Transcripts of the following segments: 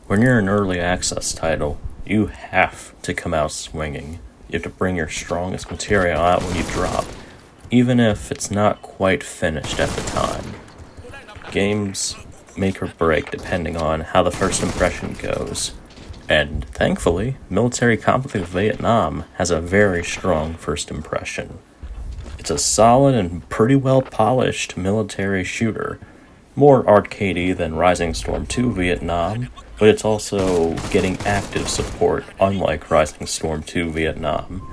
When you're an early access title, you have to come out swinging. You have to bring your strongest material out when you drop, even if it's not quite finished at the time. Games make or break depending on how the first impression goes. And thankfully, military conflict of Vietnam has a very strong first impression. It's a solid and pretty well polished military shooter. More Arcadey than Rising Storm 2 Vietnam, but it's also getting active support, unlike Rising Storm 2 Vietnam.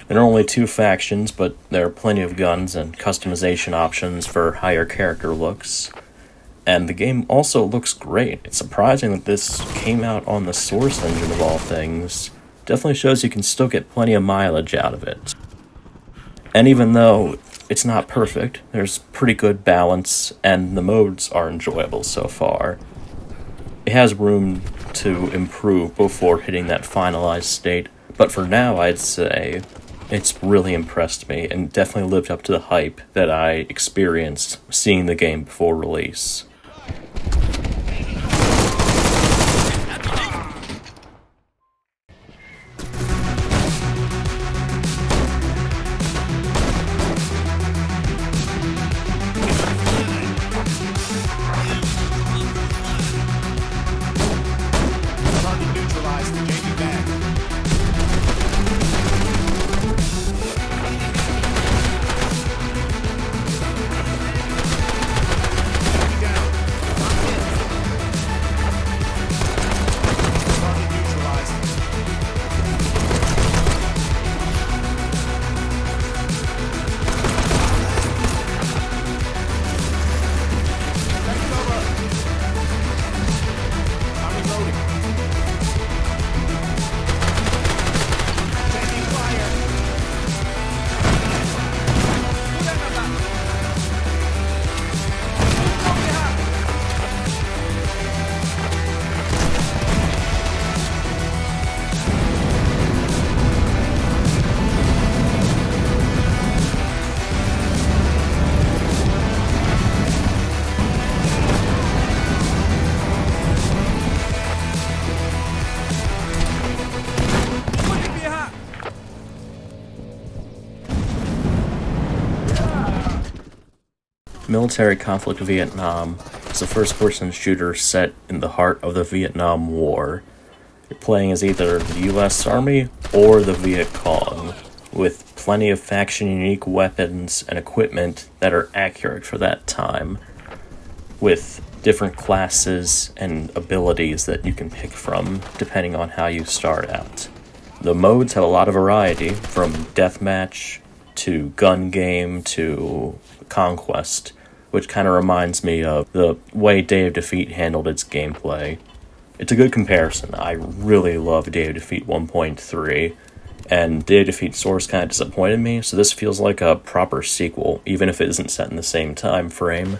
There are only 2 factions, but there are plenty of guns and customization options for higher character looks. And the game also looks great. It's surprising that this came out on the Source engine of all things. Definitely shows you can still get plenty of mileage out of it. And even though it's not perfect, there's pretty good balance, and the modes are enjoyable so far. It has room to improve before hitting that finalized state, but for now I'd say it's really impressed me and definitely lived up to the hype that I experienced seeing the game before release. Military Conflict of Vietnam is a first-person shooter set in the heart of the Vietnam War. You're playing as either the US Army or the Viet Cong, with plenty of faction-unique weapons and equipment that are accurate for that time, with different classes and abilities that you can pick from, depending on how you start out. The modes have a lot of variety, from deathmatch to gun game to conquest, which kind of reminds me of the way Day of Defeat handled its gameplay. It's a good comparison. I really love Day of Defeat 1.3, and Day of Defeat Source kind of disappointed me, so this feels like a proper sequel, even if it isn't set in the same time frame.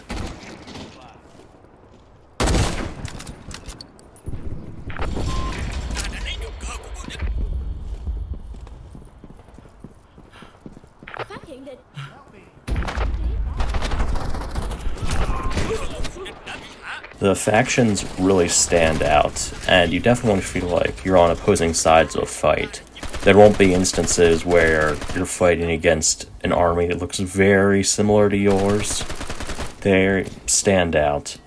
The factions really stand out, and you definitely feel like you're on opposing sides of a fight. There won't be instances where you're fighting against an army that looks very similar to yours. They stand out.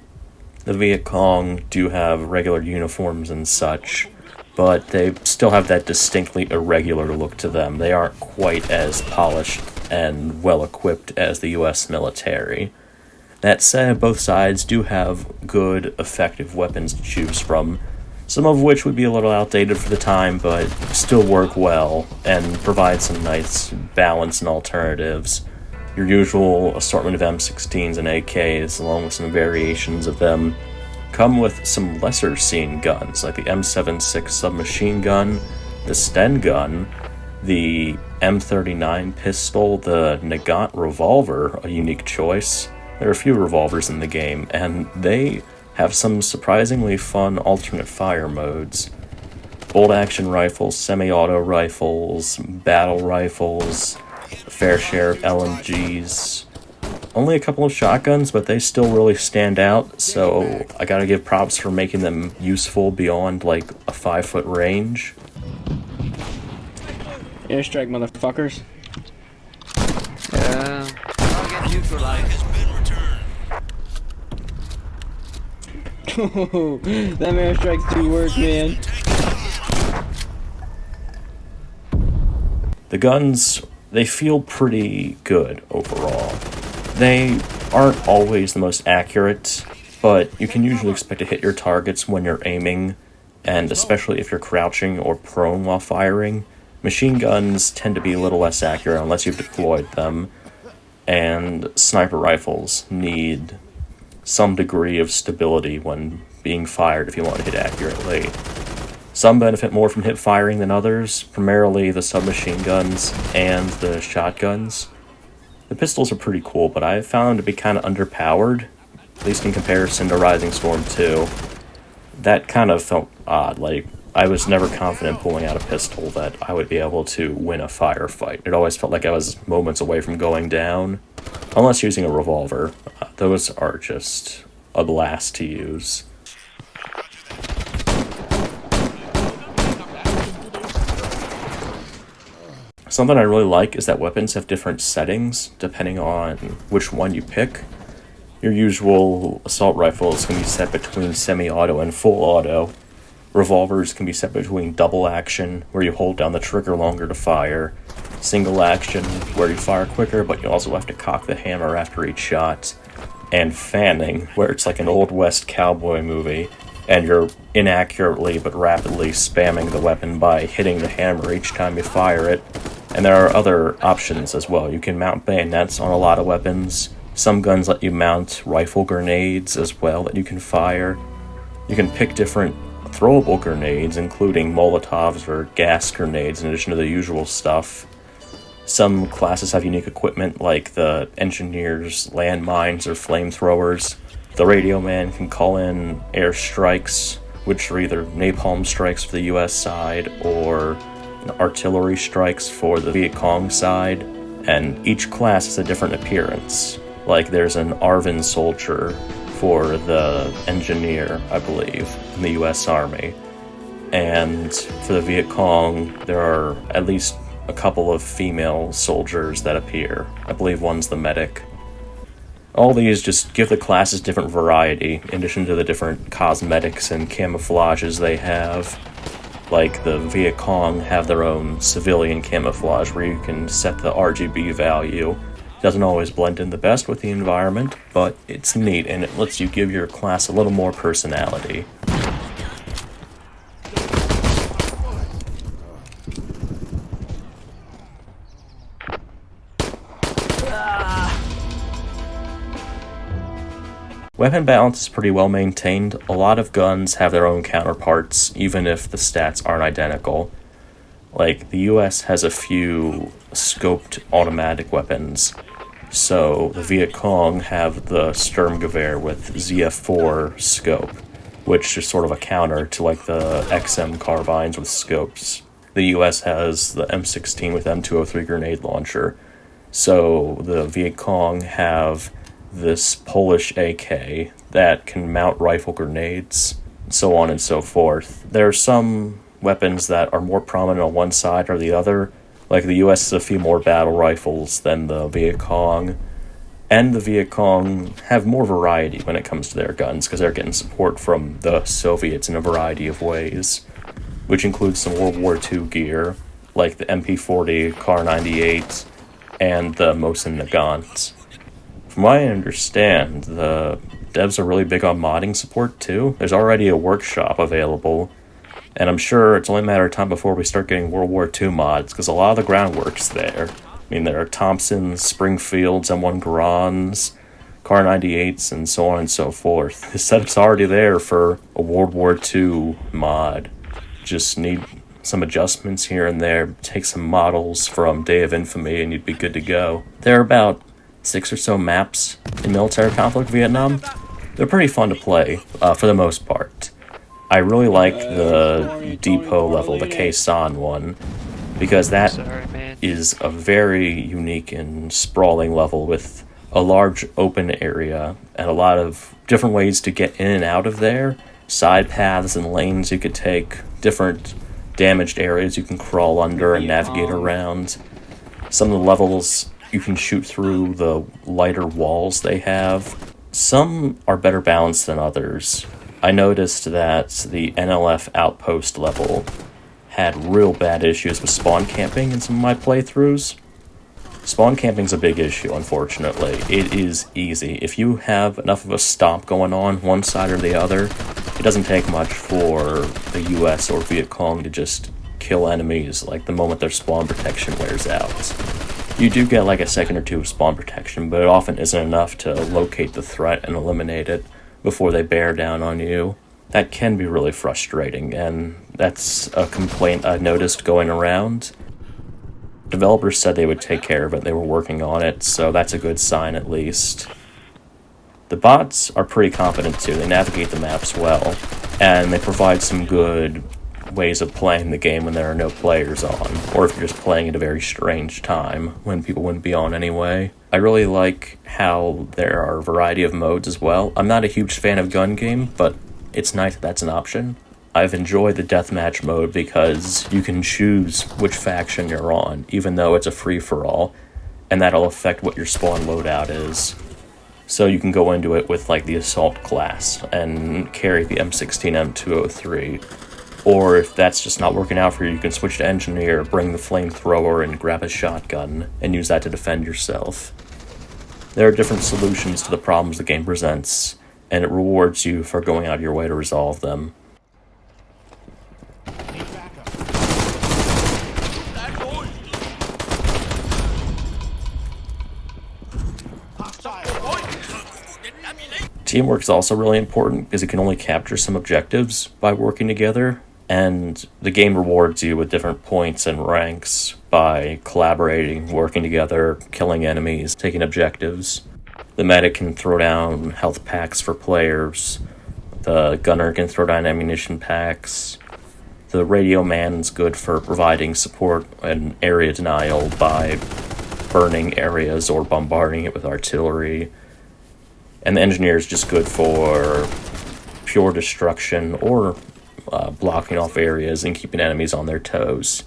The Viet Cong do have regular uniforms and such, but they still have that distinctly irregular look to them. They aren't quite as polished and well-equipped as the US military. That said, both sides do have good, effective weapons to choose from, some of which would be a little outdated for the time, but still work well and provide some nice balance and alternatives. Your usual assortment of M16s and AKs, along with some variations of them, come with some lesser-seen guns, like the M76 submachine gun, the Sten gun, the M39 pistol, the Nagant revolver, a unique choice. There are a few revolvers in the game, and they have some surprisingly fun alternate fire modes. Bolt-action rifles, semi-auto rifles, battle rifles, a fair share of LMGs, only a couple of shotguns, but they still really stand out, so I gotta give props for making them useful beyond, like, a 5-foot range. Airstrike, motherfuckers. Yeah. Target neutralized. That airstrikes do work, man. The guns, they feel pretty good overall. They aren't always the most accurate, but you can usually expect to hit your targets when you're aiming, and especially if you're crouching or prone while firing. Machine guns tend to be a little less accurate unless you've deployed them, and sniper rifles need some degree of stability when being fired if you want to hit accurately. Some benefit more from hip firing than others, primarily the submachine guns and the shotguns. The pistols are pretty cool, but I found them to be kind of underpowered, at least in comparison to Rising Storm 2. That kind of felt odd, like I was never confident pulling out a pistol that I would be able to win a firefight. It always felt like I was moments away from going down, unless using a revolver. Those are just a blast to use. Something I really like is that weapons have different settings depending on which one you pick. Your usual assault rifles can be set between semi-auto and full auto. Revolvers can be set between double action, where you hold down the trigger longer to fire, single action, where you fire quicker but you also have to cock the hammer after each shot, and fanning, where it's like an Old West cowboy movie, and you're inaccurately but rapidly spamming the weapon by hitting the hammer each time you fire it. And there are other options as well. You can mount bayonets on a lot of weapons. Some guns let you mount rifle grenades as well that you can fire. You can pick different throwable grenades, including Molotovs or gas grenades in addition to the usual stuff. Some classes have unique equipment like the engineers, landmines, or flamethrowers. The radio man can call in air strikes, which are either napalm strikes for the US side or artillery strikes for the Viet Cong side, and each class has a different appearance. Like there's an Arvin soldier for the engineer, I believe, in the US Army. And for the Viet Cong, there are at least a couple of female soldiers that appear. I believe one's the medic. All these just give the classes different variety, in addition to the different cosmetics and camouflages they have. Like the Viet Cong have their own civilian camouflage where you can set the RGB value. It doesn't always blend in the best with the environment, but it's neat and it lets you give your class a little more personality. Weapon balance is pretty well maintained. A lot of guns have their own counterparts, even if the stats aren't identical. Like, the US has a few scoped automatic weapons. So, the Viet Cong have the Sturmgewehr with ZF4 scope, which is sort of a counter to, like, the XM carbines with scopes. The US has the M16 with M203 grenade launcher. So, the Viet Cong have this Polish AK that can mount rifle grenades, so on and so forth. There are some weapons that are more prominent on one side or the other, like the US has a few more battle rifles than the Viet Cong, and the Viet Cong have more variety when it comes to their guns, because they're getting support from the Soviets in a variety of ways, which includes some World War II gear, like the MP40, Kar 98, and the Mosin Nagant. From what I understand, the devs are really big on modding support too. There's already a workshop available, and I'm sure it's only a matter of time before we start getting World War II mods, because a lot of the groundwork's there. I mean, there are Thompsons, Springfields, M1 Garans, Kar 98s, and so on and so forth. The setup's already there for a World War II mod. Just need some adjustments here and there, take some models from Day of Infamy, and you'd be good to go. There are about 6 or so maps in military conflict Vietnam. They're pretty fun to play, for the most part. I really like the depot level, the Khe Sanh one, because that is a very unique and sprawling level with a large open area and a lot of different ways to get in and out of there, side paths and lanes you could take, different damaged areas you can crawl under and navigate around. Some of the levels you can shoot through the lighter walls they have. Some are better balanced than others. I noticed that the NLF Outpost level had real bad issues with spawn camping in some of my playthroughs. Spawn camping's a big issue, unfortunately. It is easy. If you have enough of a stomp going on, one side or the other, it doesn't take much for the US or Viet Cong to just kill enemies, like the moment their spawn protection wears out. You do get like a second or two of spawn protection, but it often isn't enough to locate the threat and eliminate it before they bear down on you. That can be really frustrating, and that's a complaint I've noticed going around. Developers said they would take care of it, they were working on it, so that's a good sign at least. The bots are pretty competent too, they navigate the maps well, and they provide some good ways of playing the game when there are no players on, or if you're just playing at a very strange time when people wouldn't be on anyway. I really like how there are a variety of modes as well. I'm not a huge fan of gun game, but it's nice that that's an option. I've enjoyed the deathmatch mode because you can choose which faction you're on, even though it's a free-for-all, and that'll affect what your spawn loadout is. So you can go into it with like the assault class and carry the M16 M203. Or if that's just not working out for you, you can switch to engineer, bring the flamethrower, and grab a shotgun, and use that to defend yourself. There are different solutions to the problems the game presents, and it rewards you for going out of your way to resolve them. Teamwork is also really important because you can only capture some objectives by working together, and the game rewards you with different points and ranks by collaborating, working together, killing enemies, taking objectives. The medic can throw down health packs for players, the gunner can throw down ammunition packs, the radio man's good for providing support and area denial by burning areas or bombarding it with artillery, and the engineer is just good for pure destruction or blocking off areas and keeping enemies on their toes.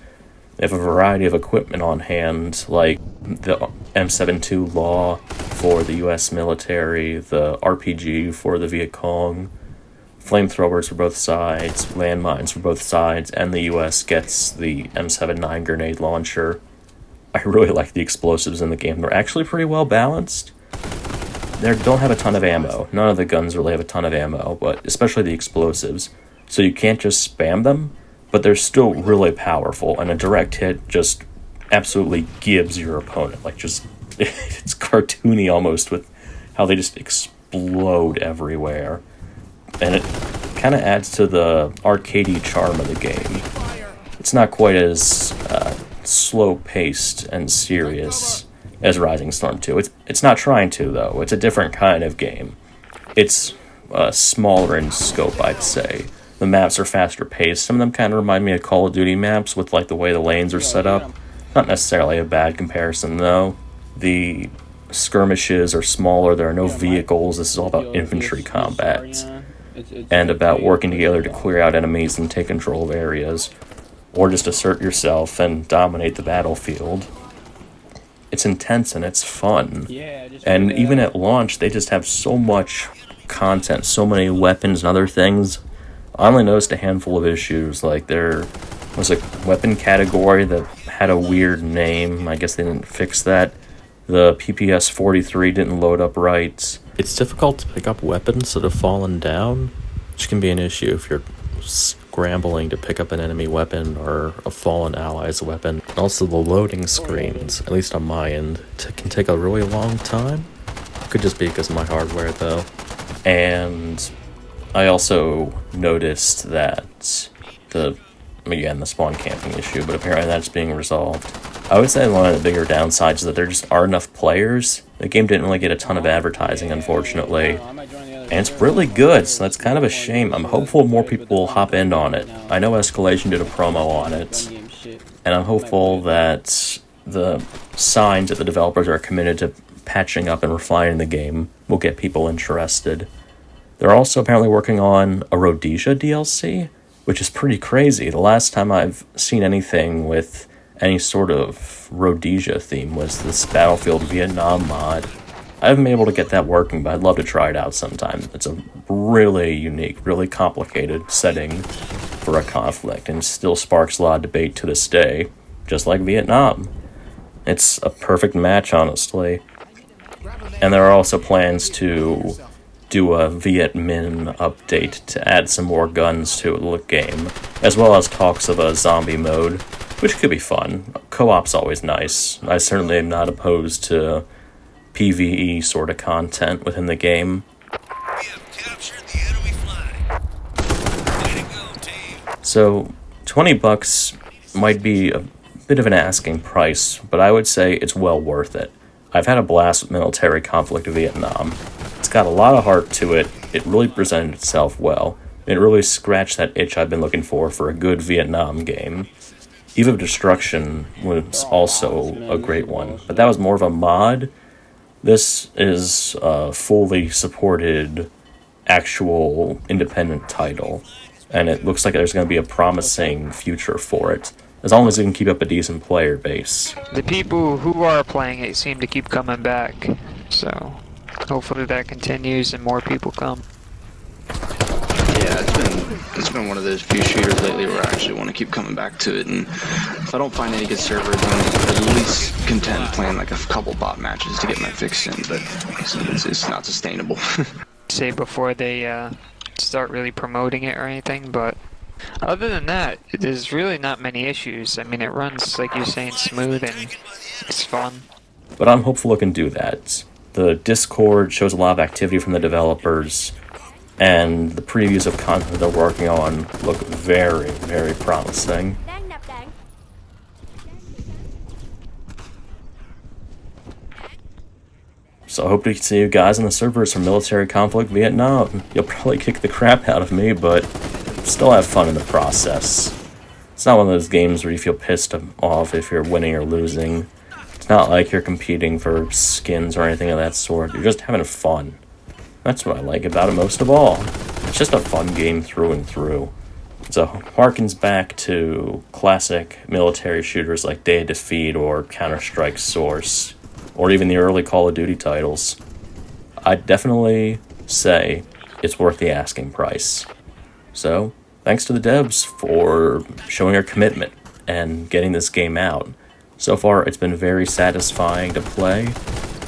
They have a variety of equipment on hand, like the M72 Law for the US military, the RPG for the Viet Cong, flamethrowers for both sides, landmines for both sides, and the US gets the M79 grenade launcher. I really like the explosives in the game. They're actually pretty well balanced. They don't have a ton of ammo. None of the guns really have a ton of ammo, but especially the explosives. So you can't just spam them, but they're still really powerful, and a direct hit just absolutely gives your opponent. Like, just, it's cartoony almost with how they just explode everywhere. And it kind of adds to the arcadey charm of the game. It's not quite as slow-paced and serious as Rising Storm 2. It's not trying to, though. It's a different kind of game. It's smaller in scope, I'd say. The maps are faster paced. Some of them kind of remind me of Call of Duty maps with like the way the lanes are set up. Not necessarily a bad comparison, though. The skirmishes are smaller. There are no vehicles. This is all about infantry combat. And about working together to clear out enemies and take control of areas. Or just assert yourself and dominate the battlefield. It's intense and it's fun. And even at launch, they just have so much content, so many weapons and other things. I only noticed a handful of issues, like there was a weapon category that had a weird name. I guess they didn't fix that. The PPS 43 didn't load up right. It's difficult to pick up weapons that have fallen down, which can be an issue if you're scrambling to pick up an enemy weapon or a fallen ally's weapon. Also, the loading screens, at least on my end, can take a really long time. Could just be because of my hardware, though. And I also noticed that the spawn camping issue, but apparently that's being resolved. I would say one of the bigger downsides is that there just aren't enough players. The game didn't really get a ton of advertising, unfortunately. And it's really good, so that's kind of a shame. I'm hopeful more people will hop in on it. I know Escalation did a promo on it, and I'm hopeful that the signs that the developers are committed to patching up and refining the game will get people interested. They're also apparently working on a Rhodesia DLC, which is pretty crazy. The last time I've seen anything with any sort of Rhodesia theme was this Battlefield Vietnam mod. I haven't been able to get that working, but I'd love to try it out sometime. It's a really unique, really complicated setting for a conflict, and still sparks a lot of debate to this day, just like Vietnam. It's a perfect match, honestly. And there are also plans to do a Viet Minh update to add some more guns to the game, as well as talks of a zombie mode, which could be fun. Co-op's always nice. I certainly am not opposed to PvE sort of content within the game. We have captured the enemy flag. Way to go, team. So, $20 might be a bit of an asking price, but I would say it's well worth it. I've had a blast with military conflict in Vietnam. It's got a lot of heart to it. It really presented itself well. It really scratched that itch I've been looking for a good Vietnam game. Eve of Destruction was also a great one, but that was more of a mod. This is a fully supported, actual, independent title, and it looks like there's going to be a promising future for it, as long as it can keep up a decent player base. The people who are playing it seem to keep coming back, so hopefully that continues and more people come. Yeah, it's been one of those few shooters lately where I actually want to keep coming back to it, and if I don't find any good servers, I'm at least content playing like a couple bot matches to get my fix in, but it's not sustainable. Say before they start really promoting it or anything, but other than that, there's really not many issues. I mean, it runs, like you're saying, smooth and it's fun. But I'm hopeful it can do that. The Discord shows a lot of activity from the developers, and the previews of content they're working on look very, very promising. So I hope to see you guys in the servers for Military Conflict Vietnam. You'll probably kick the crap out of me, but still have fun in the process. It's not one of those games where you feel pissed off if you're winning or losing. It's not like you're competing for skins or anything of that sort. You're just having fun. That's what I like about it most of all. It's just a fun game through and through. So harkens back to classic military shooters like Day of Defeat or Counter-Strike Source, or even the early Call of Duty titles. I'd definitely say it's worth the asking price. So, thanks to the devs for showing their commitment and getting this game out. So far, it's been very satisfying to play,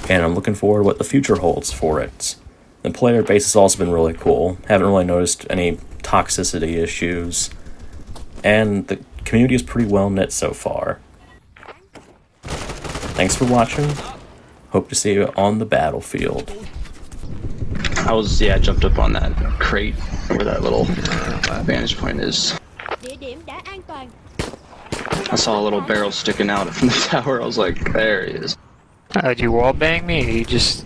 and I'm looking forward to what the future holds for it. The player base has also been really cool. Haven't really noticed any toxicity issues, and the community is pretty well knit so far. Thanks for watching. Hope to see you on the battlefield. I jumped up on that crate where that little vantage point is. I saw a little barrel sticking out from the tower. I was like, there he is. Did you wallbang me, or you just...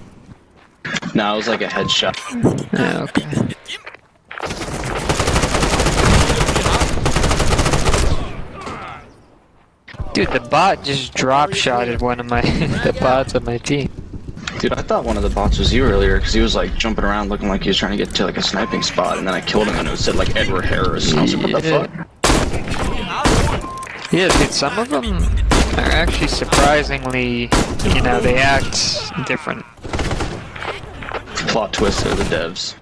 No, it was like a headshot. Oh, okay. Dude, the bot just drop-shotted one of my the bots on my team. Dude, I thought one of the bots was you earlier, because he was like jumping around looking like he was trying to get to like a sniping spot, and then I killed him and it said like Edward Harris, and I was like, what the fuck? Yeah, dude, some of them are actually surprisingly, you know, they act different. Plot twist of the devs.